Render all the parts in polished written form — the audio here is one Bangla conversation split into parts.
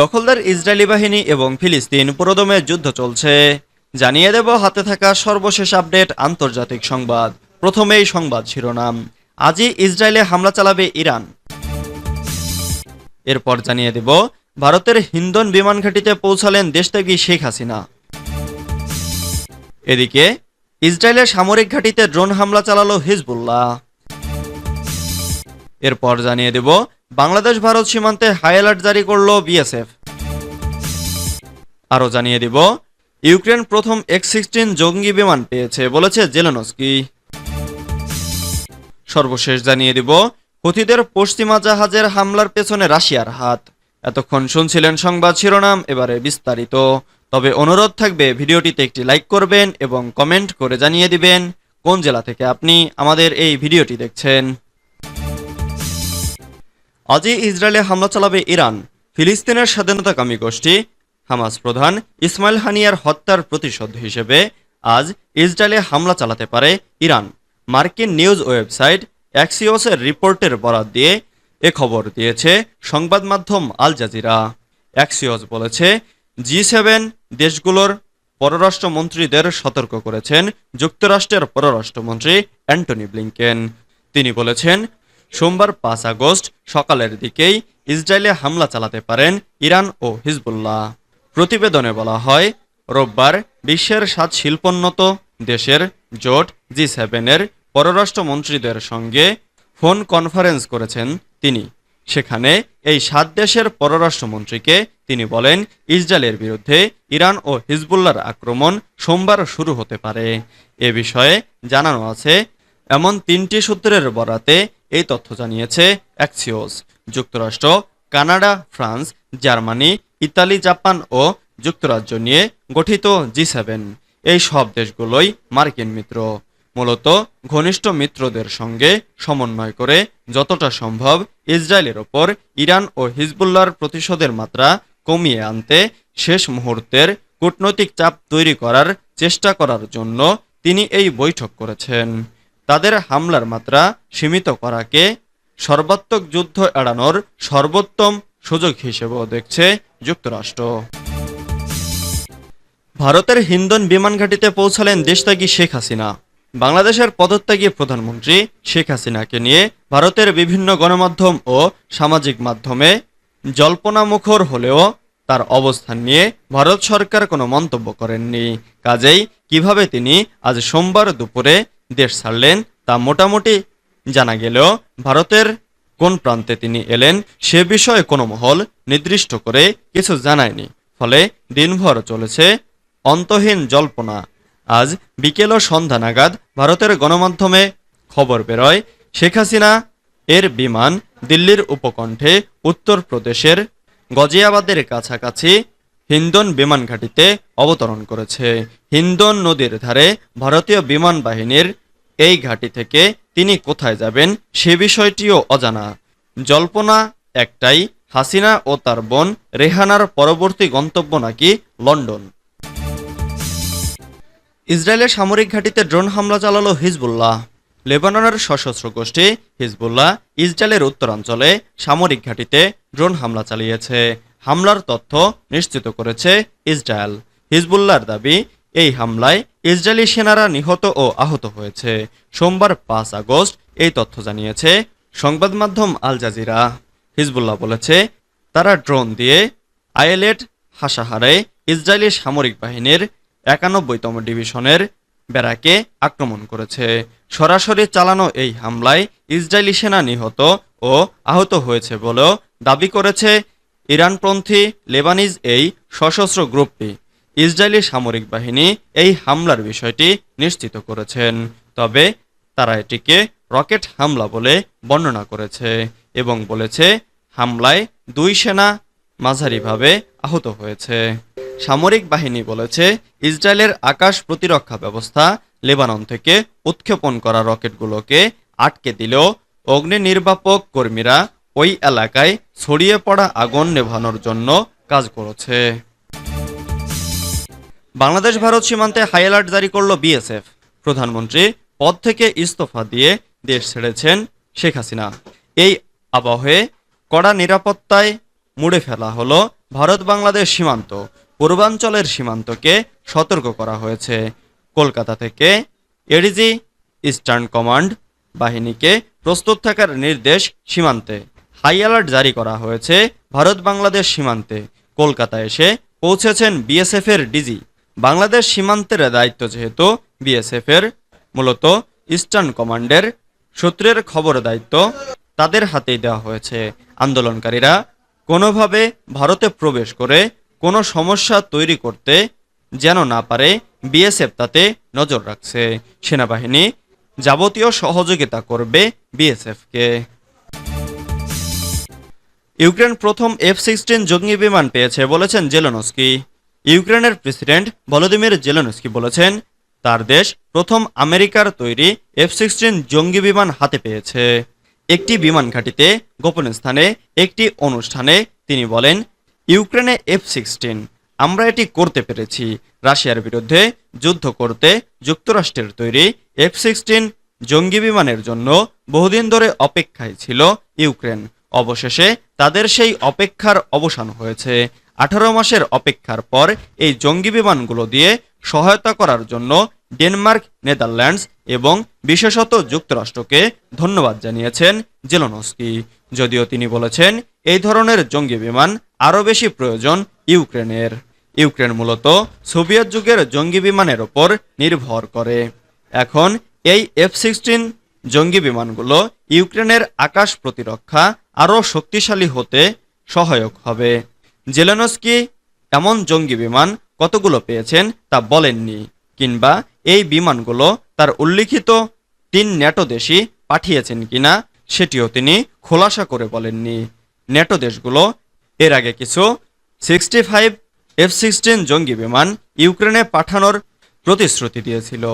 দখলদার ইসরায়েলি বাহিনী এবং ফিলিস্তিন পুরোদমে যুদ্ধ চলছে। জানিয়ে দেব হাতে থাকা সর্বশেষ আপডেট আন্তর্জাতিক সংবাদ। প্রথমেই সংবাদ শিরোনাম, আজই ইসরায়েলে হামলা চালাবে ইরান। এরপর জানিয়ে দেব ভারতের হিন্দন বিমান ঘাঁটিতে পৌঁছালেন দেশত্যাগী শেখ হাসিনা। এদিকে ইসরায়েলের সামরিক ঘাঁটিতে ড্রোন হামলা চালালো হিজবুল্লাহ। এরপর জানিয়ে দেব বাংলাদেশ ভারত সীমান্তে হাই অ্যালার্ট জারি করল বিএসএফ। আরও জানিয়ে দেব ইউক্রেন প্রথম X-16 জঙ্গি বিমান পেয়েছে বলেছে জেলেনস্কি। সর্বশেষ জানিয়ে দেব হুথিদের পশ্চিমা জাহাজের হামলার পেছনে রাশিয়ার হাত। এতক্ষণ শুনছিলেন সংবাদ শিরোনাম, এবারে বিস্তারিত। তবে অনুরোধ থাকবে ভিডিওটিতে একটি লাইক করবেন এবং কমেন্ট করে জানিয়ে দিবেন কোন জেলা থেকে আপনি আমাদের এই ভিডিওটি দেখছেন। আজই ইসরায়েলে হামলা চালাবে ইরান। ফিলিস্তিনের স্বাধীনতাকামী গোষ্ঠী হামাস প্রধান ইসমাইল হানিয়ার হত্যার প্রতিশোধ হিসেবে আজ ইসরায়েলে হামলা চালাতে পারে ইরান। মার্কিন নিউজ ওয়েবসাইট অ্যাক্সিওসের রিপোর্টের বরাত দিয়ে এ খবর দিয়েছে সংবাদ মাধ্যম আল জাজিরা। অ্যাক্সিওস বলেছে, G7 দেশগুলোর পররাষ্ট্রমন্ত্রীদের সতর্ক করেছেন যুক্তরাষ্ট্রের পররাষ্ট্রমন্ত্রী অ্যান্টনি ব্লিংকেন। তিনি বলেছেন, সোমবার 5 আগস্ট সকালের দিকেই ইসরায়েলে হামলা চালাতে পারেন ইরান ও হিজবুল্লাহ। প্রতিবেদনে বলা হয়, রোববার বিশ্বের 7 শিল্পোন্নত দেশের জোট G7-এর পররাষ্ট্রমন্ত্রীদের সঙ্গে ফোন কনফারেন্স করেছেন তিনি। সেখানে এই 7 দেশের পররাষ্ট্রমন্ত্রীকে তিনি বলেন, ইসরায়েলের বিরুদ্ধে ইরান ও হিজবুল্লাহর আক্রমণ সোমবার শুরু হতে পারে। এ বিষয়ে জানানো আছে। এমন 3টি সূত্রের বরাতে এই তথ্য জানিয়েছে অ্যাক্সিওস। যুক্তরাষ্ট্র, Canada, France, Germany, Italy, Japan ও যুক্তরাজ্য নিয়ে গঠিত G7 এই সব দেশগুলোই মার্কিন মিত্র। মূলত ঘনিষ্ঠ মিত্রদের সঙ্গে সমন্বয় করে যতটা সম্ভব ইসরায়েলের ওপর ইরান ও হিজবুল্লাহর প্রতিশোধের মাত্রা কমিয়ে আনতে শেষ মুহূর্তের কূটনৈতিক চাপ তৈরি করার চেষ্টা করার জন্য তিনি এই বৈঠক করেছেন। তাদের হামলার মাত্রা সীমিত করাকে সর্বাত্মক যুদ্ধ এড়ানোর সর্বোত্তম সুযোগ হিসেবেও দেখছে যুক্তরাষ্ট্র। ভারতের হিন্দন বিমান ঘাঁটিতে পৌঁছালেন দেশত্যাগী শেখ হাসিনা। বাংলাদেশের পদত্যাগী প্রধানমন্ত্রী শেখ হাসিনাকে নিয়ে ভারতের বিভিন্ন গণমাধ্যম ও সামাজিক মাধ্যমে জল্পনামুখর হলেও তার অবস্থান নিয়ে ভারত সরকার কোনো মন্তব্য করেননি। কাজেই কিভাবে তিনি আজ সোমবার দুপুরে দেশ ছাড়লেন তা মোটামুটি জানা গেলেও ভারতের কোন প্রান্তে তিনি এলেন সে বিষয়ে কোনো মহল নির্দিষ্ট করে কিছু জানায়নি। ফলে দিনভর চলেছে অন্তহীন জল্পনা। আজ বিকেল ও সন্ধ্যা নাগাদ ভারতের গণমাধ্যমে খবর বেরোয়, শেখ হাসিনা এর বিমান দিল্লির উপকণ্ঠে উত্তরপ্রদেশের গজিয়াবাদের কাছাকাছি হিন্দন বিমান ঘাঁটিতে অবতরণ করেছে। হিন্দন নদীর ধারে ভারতীয় বিমান বাহিনীর এই ঘাঁটি থেকে তিনি কোথায় যাবেন সে বিষয়টিও অজানা। জল্পনা একটাই, হাসিনা ও তার বোন রেহানার পরবর্তী গন্তব্য নাকি লন্ডন। ইসরায়েলের সামরিক ঘাঁটিতে ড্রোন হামলা চালালো হিজবুল্লাহ। লেবাননের সশস্ত্র গোষ্ঠী হিজবুল্লাহ ইসরায়েলের উত্তরাঞ্চলে সামরিক ঘাঁটিতে ড্রোন হামলা চালিয়েছে। হামলার তথ্য নিশ্চিত করেছে ইসরায়েল। হিজবুল্লাহর দাবি, এই হামলায় ইসরায়েলি সেনারা নিহত ও আহত হয়েছে। সোমবার 5 আগস্ট এই তথ্য জানিয়েছে সংবাদ মাধ্যম আল জাজিরা। হিজবুল্লাহ বলেছে, তারা ড্রোন দিয়ে আয়েলেট হাসাহারে ইসরায়েলি সামরিক বাহিনীর 91তম ডিভিশনের ব্যারাকে আক্রমণ করেছে। সরাসরি চালানো এই হামলায় ইসরায়েলি সেনা নিহত ও আহত হয়েছে বলেও দাবি করেছে ইরানপন্থী লেবানিজ এই সশস্ত্র গ্রুপটি। ইসরায়েলি সামরিক বাহিনী এই হামলার বিষয়টি নিশ্চিত করেছেন, তবে তারা এটিকে রকেট হামলা বলে বর্ণনা করেছে এবং বলেছে হামলায় 2 সেনা মাঝারিভাবে আহত হয়েছে। সামরিক বাহিনী বলেছে, ইসরায়েলের আকাশ প্রতিরক্ষা ব্যবস্থা লেবানন থেকে উৎক্ষেপণ করা রকেটগুলোকে আটকে দিলেও অগ্নি নির্বাপক কর্মীরা ওই এলাকায় ছড়িয়ে পড়া আগুন নেভানোর জন্য কাজ করেছে। বাংলাদেশ ভারত সীমান্তে হাই অ্যালার্ট জারি করল বিএসএফ। প্রধানমন্ত্রী পদ থেকে ইস্তফা দিয়ে দেশ ছেড়েছেন শেখ হাসিনা। এই আবহে কড়া নিরাপত্তায় মুড়ে ফেলা হলো ভারত বাংলাদেশ সীমান্ত। পূর্বাঞ্চলের সীমান্তকে সতর্ক করা হয়েছে। কলকাতা থেকে এডিজি ইস্টার্ন কমান্ড বাহিনীকে প্রস্তুত থাকার নির্দেশ। সীমান্তে হাই অ্যালার্ট জারি করা হয়েছে ভারত বাংলাদেশ সীমান্তে। কলকাতা এসে পৌঁছেছেন বিএসএফ এর ডিজি। বাংলাদেশ সীমান্তের দায়িত্ব যেহেতু বিএসএফ এর, মূলত ইস্টার্ন কমান্ডের সূত্রের খবর দায়িত্ব তাদের হাতেই দেওয়া হয়েছে। আন্দোলনকারীরা কোনোভাবে ভারতে প্রবেশ করে কোনো সমস্যা তৈরি করতে যেন না পারে, বিএসএফ তাতে নজর রাখছে। সেনাবাহিনী যাবতীয় সহযোগিতা করবে বিএসএফকে। ইউক্রেন প্রথম F-16 জঙ্গি বিমান পেয়েছে বলেছেন জেলেনস্কি। ইউক্রেনের প্রেসিডেন্ট ভলোদিমির জেলেনস্কি বলেছেন তার দেশ প্রথম আমেরিকার তৈরি F-16 জঙ্গি বিমান হাতে পেয়েছে। একটি বিমান ঘাঁটিতে গোপন স্থানে একটি অনুষ্ঠানে তিনি বলেন, ইউক্রেনে F-16 আমরা এটি করতে পেরেছি। রাশিয়ার বিরুদ্ধে যুদ্ধ করতে যুক্তরাষ্ট্রের তৈরি F-16 জঙ্গি বিমানের জন্য বহুদিন ধরে অপেক্ষায় ছিল ইউক্রেন। অবশেষে তাদের সেই অপেক্ষার অবসান হয়েছে। 18 মাসের অপেক্ষার পর এই জঙ্গি বিমানগুলো দিয়ে সহায়তা করার জন্য ডেনমার্ক, নেদারল্যান্ডস এবং বিশেষত যুক্তরাষ্ট্রকে ধন্যবাদ জানিয়েছেন জেলেনস্কি। যদিও তিনি বলেছেন এই ধরনের জঙ্গি বিমান আরও বেশি প্রয়োজন ইউক্রেনের। ইউক্রেন মূলত সোভিয়েত যুগের জঙ্গি বিমানের ওপর নির্ভর করে। এখন এই F-16 জঙ্গি বিমানগুলো ইউক্রেনের আকাশ প্রতিরক্ষা আরও শক্তিশালী হতে সহায়ক হবে। জেলেনস্কি এমন জঙ্গি বিমান কতগুলো পেয়েছেন তা বলেননি, কিংবা এই বিমানগুলো তার উল্লিখিত 3 ন্যাটো দেশই পাঠিয়েছেন কিনা সেটিও তিনি খোলাসা করে বলেননি। ন্যাটো দেশগুলো এর আগে কিছু 65 F-16 জঙ্গি বিমান ইউক্রেনে পাঠানোর প্রতিশ্রুতি দিয়েছিল।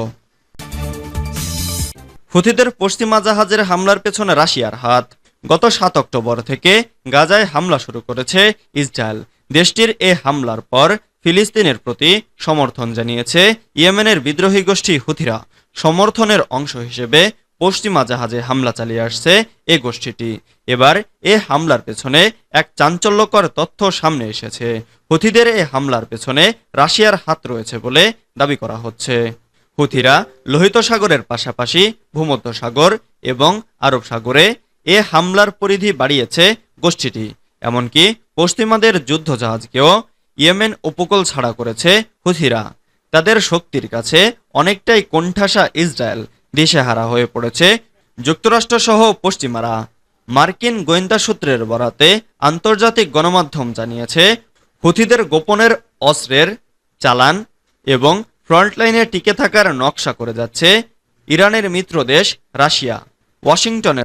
হুথিদের পশ্চিমা জাহাজের হামলার পেছনে রাশিয়ার হাত। গত 7 অক্টোবর থেকে গাজায় হামলা শুরু করেছে ইসরায়েল। দেশটির এ হামলার পর ফিলিস্তিনের প্রতি সমর্থন জানিয়েছে ইয়েমেনের বিদ্রোহী গোষ্ঠী হুথিরা। সমর্থনের অংশ হিসেবে পশ্চিমা জাহাজে হামলা চালিয়ে আসছে এ গোষ্ঠীটি। এবার এ হামলার পেছনে এক চাঞ্চল্যকর তথ্য সামনে এসেছে। হুথিদের এ হামলার পেছনে রাশিয়ার হাত রয়েছে বলে দাবি করা হচ্ছে। হুথিরা লোহিত সাগরের পাশাপাশি ভূমধ্যসাগর এবং আরব সাগরে এ হামলার পরিধি বাড়িয়েছে গোষ্ঠীটি। এমনকি পশ্চিমাদের যুদ্ধজাহাজকেও ইয়েমেন উপকূল ছাড়া করেছে হুথিরা। তাদের শক্তির কাছে অনেকটাই কোণঠাসা ইসরায়েল দিশেহারা হয়ে পড়েছে যুক্তরাষ্ট্রসহ পশ্চিমারা। মার্কিন গোয়েন্দা সূত্রের বরাতে আন্তর্জাতিক গণমাধ্যম জানিয়েছে হুথিদের গোপনের অস্ত্রের চালান এবং ফ্রন্টলাইনে টিকে থাকার নকশা করে যাচ্ছে ইরানের মিত্র দেশ রাশিয়া। ওয়াশিংটনের